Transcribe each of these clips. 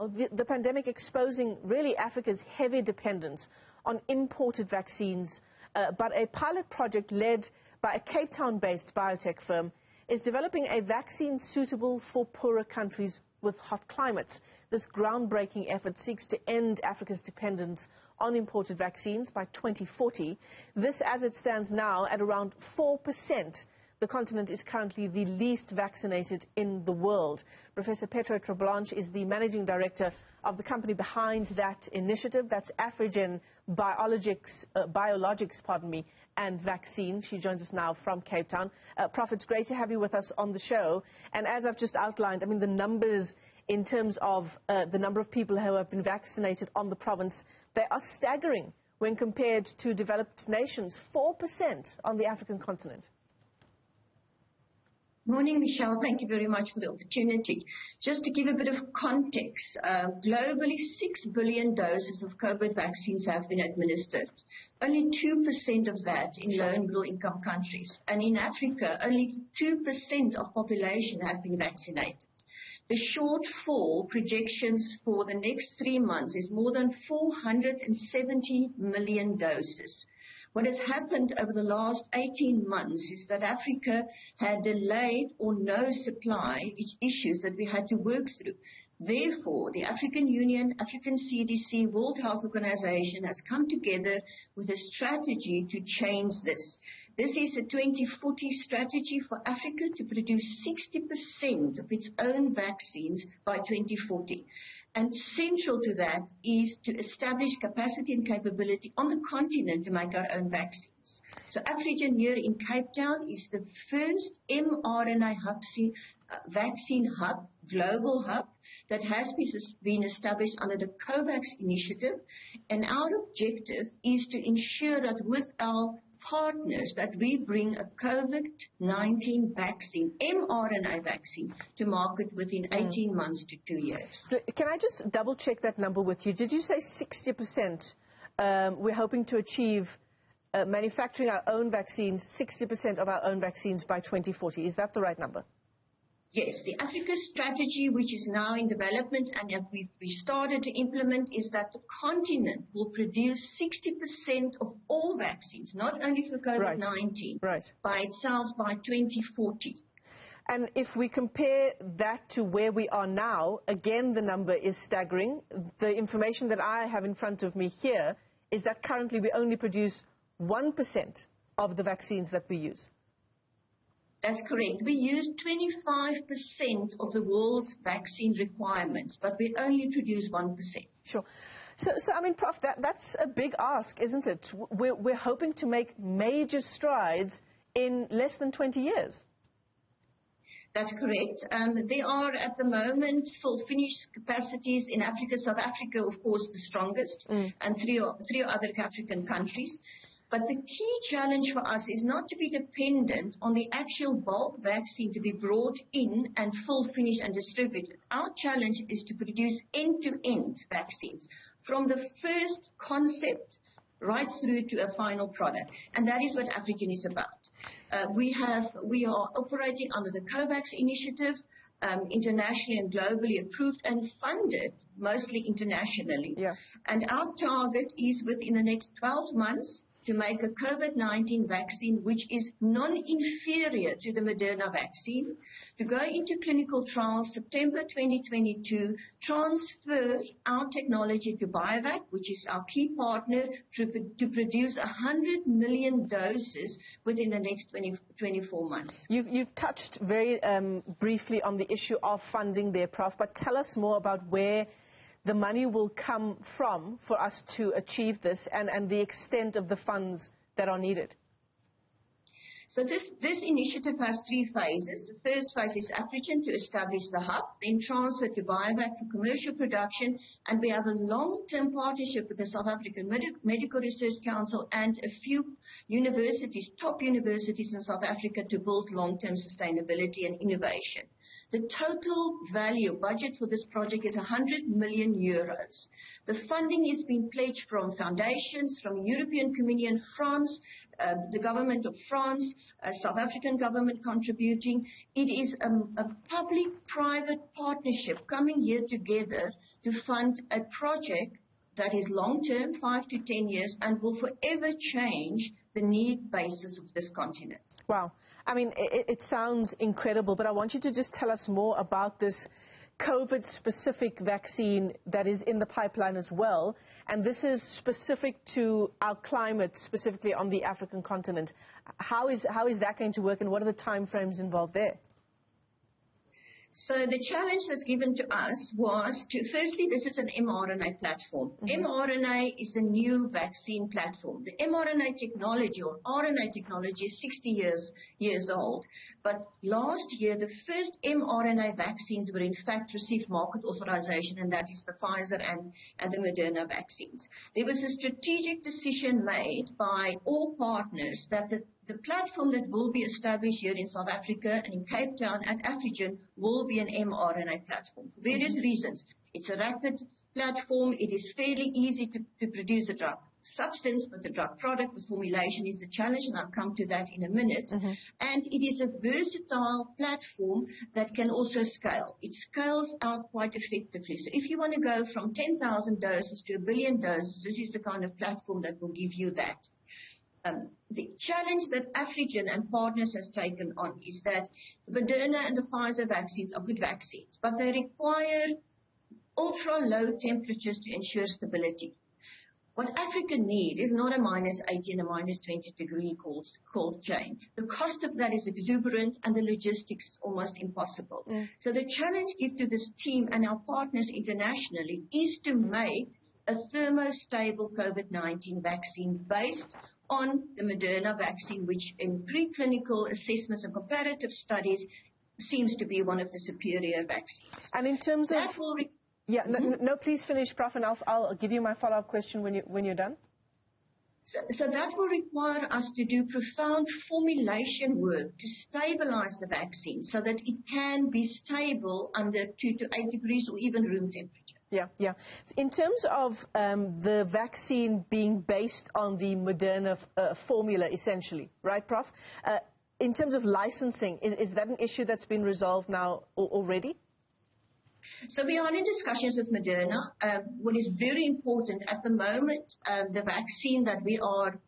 The pandemic exposing really Africa's heavy dependence on imported vaccines, but a pilot project led by a Cape Town-based biotech firm is developing a vaccine suitable for poorer countries with hot climates. This groundbreaking effort seeks to end Africa's dependence on imported vaccines by 2040. This, as it stands now, at around 4%. The continent is currently the least vaccinated in the world. Professor Petro Terblanche is the managing director of the company behind that initiative. That's Afrigen Biologics and Vaccines. She joins us now from Cape Town. Prof, it's great to have you with us on the show. And as I've just outlined, I mean, the numbers in terms of the number of people who have been vaccinated on the province, they are staggering when compared to developed nations. 4% on the African continent. Morning, Michelle. Thank you very much for the opportunity. Just to give a bit of context, globally 6 billion doses of COVID vaccines have been administered. Only 2% of that in low and middle income countries. And in Africa, only 2% of population have been vaccinated. The shortfall projections for the next 3 months is more than 470 million doses. What has happened over the last 18 months is that Africa had delayed or no supply issues that we had to work through. Therefore, the African Union, African CDC, World Health Organization has come together with a strategy to change this. This is a 2040 strategy for Africa to produce 60% of its own vaccines by 2040. And central to that is to establish capacity and capability on the continent to make our own vaccines. So Afrigen here in Cape Town is the first mRNA vaccine hub, global hub, that has been established under the COVAX initiative. And our objective is to ensure that with our partners that we bring a COVID-19 vaccine, mRNA vaccine, to market within 18 months to 2 years. Can I just double check that number with you? Did you say 60% we're hoping to achieve manufacturing our own vaccines, 60% of our own vaccines by 2040? Is that the right number? Yes, the Africa strategy, which is now in development and that we started to implement, is that the continent will produce 60% of all vaccines, not only for COVID-19, by itself by 2040. And if we compare that to where we are now, again, the number is staggering. The information that I have in front of me here is that currently we only produce 1% of the vaccines that we use. That's correct. We use 25% of the world's vaccine requirements, but we only produce 1%. Sure. So I mean, Prof, that's a big ask, isn't it? We're hoping to make major strides in less than 20 years. That's correct. There are at the moment full finished capacities in Africa. South Africa, of course, the strongest, and three other African countries. But the key challenge for us is not to be dependent on the actual bulk vaccine to be brought in and full finished and distributed. Our challenge is to produce end-to-end vaccines from the first concept right through to a final product. And that is what Afrigen is about. We are operating under the COVAX initiative, internationally and globally approved and funded, mostly internationally. Yeah. And our target is within the next 12 months to make a COVID-19 vaccine which is non-inferior to the Moderna vaccine, to go into clinical trials September 2022, transfer our technology to BioVac, which is our key partner, to produce 100 million doses within the next 24 months. You've touched very briefly on the issue of funding there, Prof, but tell us more about where the money will come from for us to achieve this and the extent of the funds that are needed. So this initiative has 3 phases. The first phase is Afrigen to establish the hub, then transfer to BioVac for commercial production, and we have a long-term partnership with the South African Medical Research Council and a few universities, top universities in South Africa, to build long-term sustainability and innovation. The total value budget for this project is 100 million euros. The funding is being pledged from foundations, from European Communion, France, the government of France, South African government contributing. It is a public-private partnership coming here together to fund a project that is long-term, 5 to 10 years, and will forever change the need basis of this continent. Wow. I mean, it sounds incredible, but I want you to just tell us more about this COVID-specific vaccine that is in the pipeline as well. And this is specific to our climate, specifically on the African continent. How is that going to work, and what are the timeframes involved there? So the challenge that's given to us was to, firstly, this is an mRNA platform. mRNA is a new vaccine platform. The mRNA technology or RNA technology is 60 years old. But last year, the first mRNA vaccines were in fact received market authorization, and that is the Pfizer and the Moderna vaccines. There was a strategic decision made by all partners that the platform that will be established here in South Africa and in Cape Town at Afrigen will be an mRNA platform for various reasons. It's a rapid platform. It is fairly easy to produce a drug substance, but the drug product, the formulation is the challenge, and I'll come to that in a minute. And it is a versatile platform that can also scale. It scales out quite effectively. So if you want to go from 10,000 doses to 1 billion doses, this is the kind of platform that will give you that. The challenge that Afrigen and partners has taken on is that the Moderna and the Pfizer vaccines are good vaccines, but they require ultra-low temperatures to ensure stability. What Africa needs is not a -80 and a -20 degree cold chain. The cost of that is exuberant and the logistics almost impossible. So the challenge given to this team and our partners internationally is to make a thermostable COVID-19 vaccine based on the Moderna vaccine, which in preclinical assessments and comparative studies seems to be one of the superior vaccines. And in terms of... No, please finish, Prof, and I'll give you my follow-up question when you're done. So that will require us to do profound formulation work to stabilize the vaccine so that it can be stable under 2 to 8 degrees or even room temperature. Yeah. In terms of the vaccine being based on the Moderna formula, essentially, right, Prof? In terms of licensing, is that an issue that's been resolved now already? So we are in discussions with Moderna. What is very important at the moment, the vaccine that we are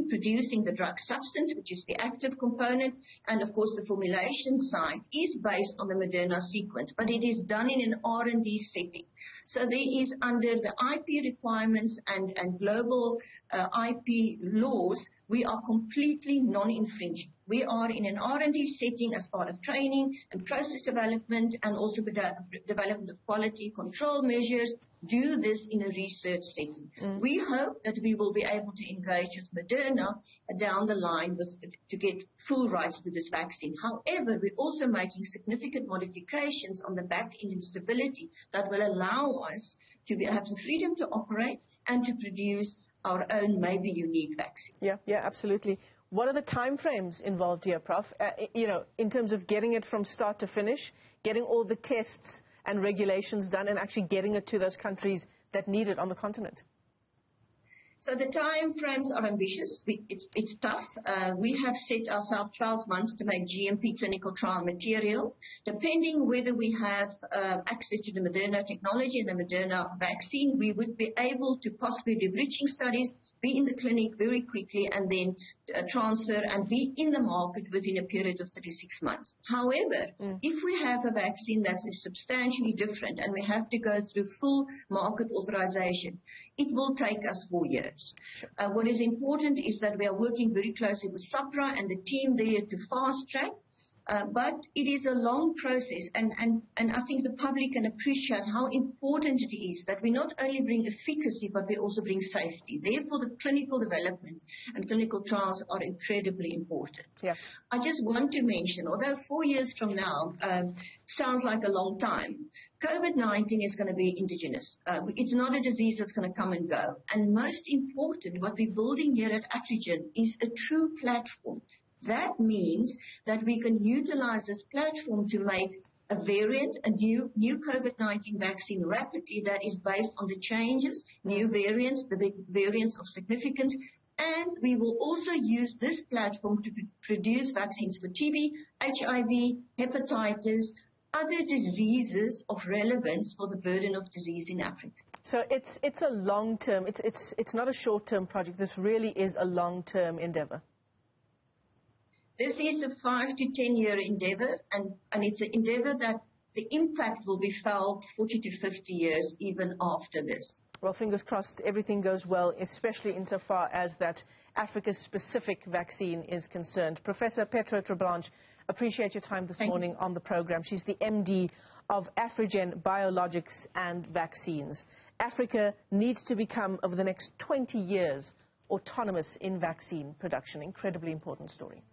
producing the drug substance, which is the active component, and of course the formulation side is based on the Moderna sequence, but it is done in an R&D setting. So there is, under the IP requirements and global IP laws, we are completely non-infringing. We are in an R&D setting as part of training and process development and also the development of quality control measures, do this in a research setting. We hope that we will be able to engage with Moderna down the line to get full rights to this vaccine. However, we're also making significant modifications on the back end and stability that will allow us to have the freedom to operate and to produce our own maybe unique vaccine. Yeah, absolutely. What are the timeframes involved here, Prof? In terms of getting it from start to finish, getting all the tests and regulations done, and actually getting it to those countries that need it on the continent? So the time frames are ambitious. It's tough. We have set ourselves 12 months to make GMP clinical trial material. Depending whether we have access to the Moderna technology and the Moderna vaccine, we would be able to possibly do bridging studies, be in the clinic very quickly, and then transfer and be in the market within a period of 36 months. However, if we have a vaccine that is substantially different and we have to go through full market authorization, it will take us 4 years. What is important is that we are working very closely with SAPRA and the team there to fast track. But it is a long process, and I think the public can appreciate how important it is that we not only bring efficacy, but we also bring safety. Therefore, the clinical development and clinical trials are incredibly important. Yeah. I just want to mention, although 4 years from now sounds like a long time, COVID-19 is going to be indigenous. It's not a disease that's going to come and go. And most important, what we're building here at Afrigen is a true platform That means that we can utilize this platform to make a variant, a new COVID-19 vaccine rapidly that is based on the changes, new variants, the big variants of significance. And we will also use this platform to produce vaccines for TB, HIV, hepatitis, other diseases of relevance for the burden of disease in Africa. So it's a long-term, it's not a short-term project. This really is a long-term endeavor. This is a 5 to 10 year endeavor, and it's an endeavor that the impact will be felt 40 to 50 years even after this. Well, fingers crossed everything goes well, especially insofar as that Africa-specific vaccine is concerned. Professor Petro Terblanche, appreciate your time this morning on the program. She's the MD of Afrigen Biologics and Vaccines. Africa needs to become, over the next 20 years, autonomous in vaccine production. Incredibly important story.